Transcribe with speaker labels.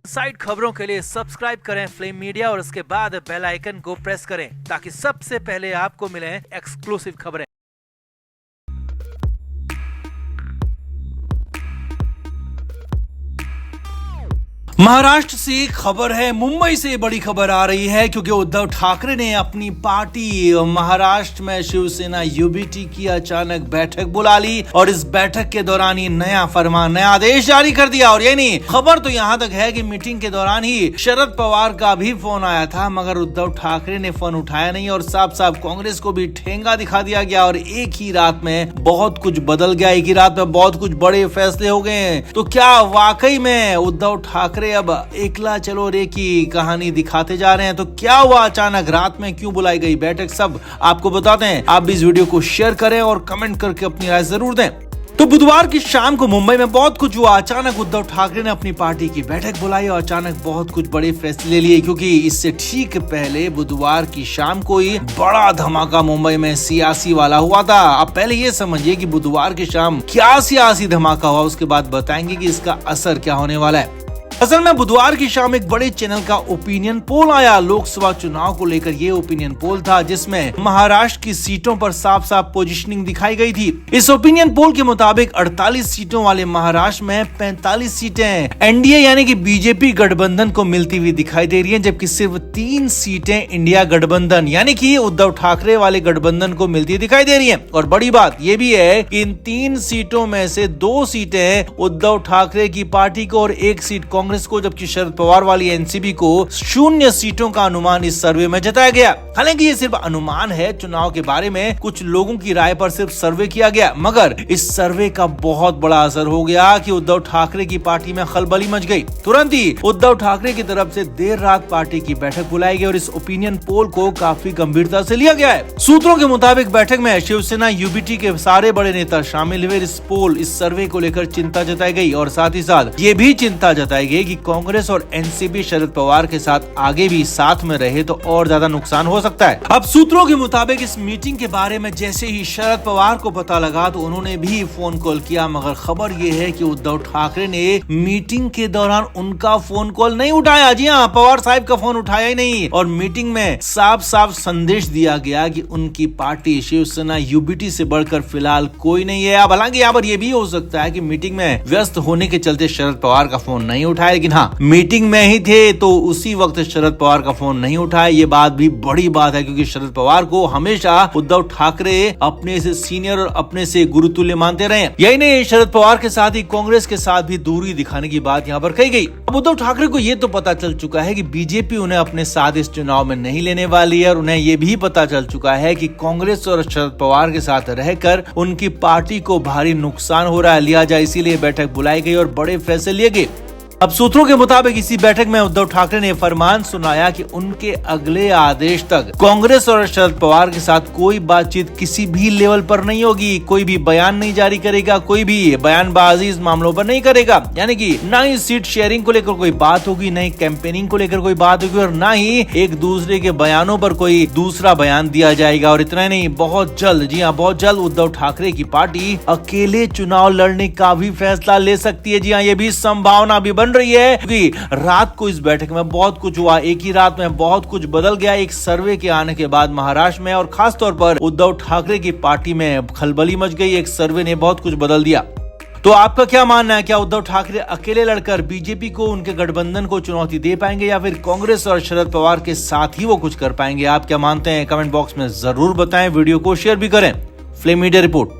Speaker 1: Side खबरों के लिए सब्सक्राइब करें फ्लेम मीडिया और उसके बाद बेल आइकन को प्रेस करें ताकि सबसे पहले आपको मिले एक्सक्लूसिव खबरें। महाराष्ट्र से एक खबर है, मुंबई से बड़ी खबर आ रही है क्योंकि उद्धव ठाकरे ने अपनी पार्टी महाराष्ट्र में शिवसेना यूबीटी की अचानक बैठक बुला ली और इस बैठक के दौरान ही नया फरमान, नया आदेश जारी कर दिया। और ये नहीं, खबर तो यहाँ तक है कि मीटिंग के दौरान ही शरद पवार का भी फोन आया था, मगर उद्धव ठाकरे ने फोन उठाया नहीं और साफ साफ कांग्रेस को भी ठेंगा दिखा दिया गया और एक ही रात में बहुत कुछ बदल गया, एक ही रात में बहुत कुछ बड़े फैसले हो गए। तो क्या वाकई में उद्धव ठाकरे अब एकला चलो रे की कहानी दिखाते जा रहे हैं? तो क्या हुआ अचानक, रात में क्यों बुलाई गई बैठक, सब आपको बताते हैं। आप भी इस वीडियो को शेयर करें और कमेंट करके अपनी राय जरूर दें। तो बुधवार की शाम को मुंबई में बहुत कुछ हुआ। अचानक उद्धव ठाकरे ने अपनी पार्टी की बैठक बुलाई और अचानक बहुत कुछ बड़े फैसले लिए, क्योंकि इससे ठीक पहले बुधवार की शाम को ही बड़ा धमाका मुंबई में सियासी वाला हुआ था। अब पहले ये समझिए कि बुधवार की शाम क्या सियासी धमाका हुआ, उसके बाद बताएंगे कि इसका असर क्या होने वाला है। असल में बुधवार की शाम एक बड़े चैनल का ओपिनियन पोल आया लोकसभा चुनाव को लेकर। ये ओपिनियन पोल था जिसमें महाराष्ट्र की सीटों पर साफ साफ पोजीशनिंग दिखाई गई थी। इस ओपिनियन पोल के मुताबिक 48 सीटों वाले महाराष्ट्र में 45 सीटें एनडीए यानी कि बीजेपी गठबंधन को मिलती हुई दिखाई दे रही है, जबकि सिर्फ 3 सीटें इंडिया गठबंधन यानी कि उद्धव ठाकरे वाले गठबंधन को मिलती दिखाई दे रही है। और बड़ी बात यह भी है कि इन 3 सीटों में से 2 सीटें उद्धव ठाकरे की पार्टी को और 1 सीट कांग्रेस को, जबकि शरद पवार वाली एनसीबी को 0 सीटों का अनुमान इस सर्वे में जताया गया। हालांकि ये सिर्फ अनुमान है, चुनाव के बारे में कुछ लोगों की राय पर सिर्फ सर्वे किया गया, मगर इस सर्वे का बहुत बड़ा असर हो गया कि उद्धव ठाकरे की पार्टी में खलबली मच गई। तुरंत ही उद्धव ठाकरे की तरफ से देर रात पार्टी की बैठक बुलाई गई और इस ओपिनियन पोल को काफी गंभीरता से लिया गया है। सूत्रों के मुताबिक बैठक में शिवसेना यूबीटी के सारे बड़े नेता शामिल हुए। इस सर्वे को लेकर चिंता जताई गई और साथ ही साथ ये भी चिंता जताई गई कि कांग्रेस और एनसीबी शरद पवार के साथ आगे भी साथ में रहे तो और ज्यादा नुकसान हो सकता है। अब सूत्रों के मुताबिक इस मीटिंग के बारे में जैसे ही शरद पवार को पता लगा तो उन्होंने भी फोन कॉल किया, मगर खबर ये है कि उद्धव ठाकरे ने मीटिंग के दौरान उनका फोन कॉल नहीं उठाया। जी हाँ, पवार साहब का फोन उठाया ही नहीं और मीटिंग में साफ साफ संदेश दिया गया कि उनकी पार्टी शिवसेना यूबीटी से बढ़कर फिलहाल कोई नहीं है। अब हालांकि यहाँ पर यह भी हो सकता है कि मीटिंग में व्यस्त होने के चलते शरद पवार का फोन नहीं उठाया, लेकिन हाँ, मीटिंग में ही थे तो उसी वक्त शरद पवार का फोन नहीं उठाया। ये बात भी बड़ी बात है क्योंकि शरद पवार को हमेशा उद्धव ठाकरे अपने से सीनियर और अपने से गुरुतुल्य मानते रहे। यही नहीं, शरद पवार के साथ ही कांग्रेस के साथ भी दूरी दिखाने की बात यहाँ पर कही गई। अब उद्धव ठाकरे को ये तो पता चल चुका है कि बीजेपी उन्हें अपने साथ इस चुनाव में नहीं लेने वाली है और उन्हें ये भी पता चल चुका है कि कांग्रेस और शरद पवार के साथ रहकर उनकी पार्टी को भारी नुकसान हो रहा है, लिया जाए, इसीलिए बैठक बुलाई गई और बड़े फैसले लिए गए। अब सूत्रों के मुताबिक इसी बैठक में उद्धव ठाकरे ने फरमान सुनाया कि उनके अगले आदेश तक कांग्रेस और शरद पवार के साथ कोई बातचीत किसी भी लेवल पर नहीं होगी, कोई भी बयान नहीं जारी करेगा, कोई भी बयानबाजी इस मामलों पर नहीं करेगा। यानी कि ना ही सीट शेयरिंग को लेकर कोई बात होगी, न ही कैंपेनिंग को लेकर कोई बात होगी और ना ही एक दूसरे के बयानों पर कोई दूसरा बयान दिया जाएगा। और इतना नहीं, बहुत जल्द, जी हाँ बहुत जल्द उद्धव ठाकरे की पार्टी अकेले चुनाव लड़ने का भी फैसला ले सकती है। जी हाँ, ये भी संभावना भी रही है क्योंकि रात को इस बैठक में बहुत कुछ हुआ, एक ही रात में बहुत कुछ बदल गया। एक सर्वे के आने के बाद महाराष्ट्र में और खास तौर पर उद्धव ठाकरे की पार्टी में खलबली मच गई। एक सर्वे ने बहुत कुछ बदल दिया। तो आपका क्या मानना है? क्या उद्धव ठाकरे अकेले लड़कर बीजेपी को, उनके गठबंधन को चुनौती दे पाएंगे या फिर कांग्रेस और शरद पवार के साथ ही वो कुछ कर पाएंगे? आप क्या मानते हैं? कमेंट बॉक्स में जरूर बताएं, वीडियो को शेयर भी करें। Flame media report.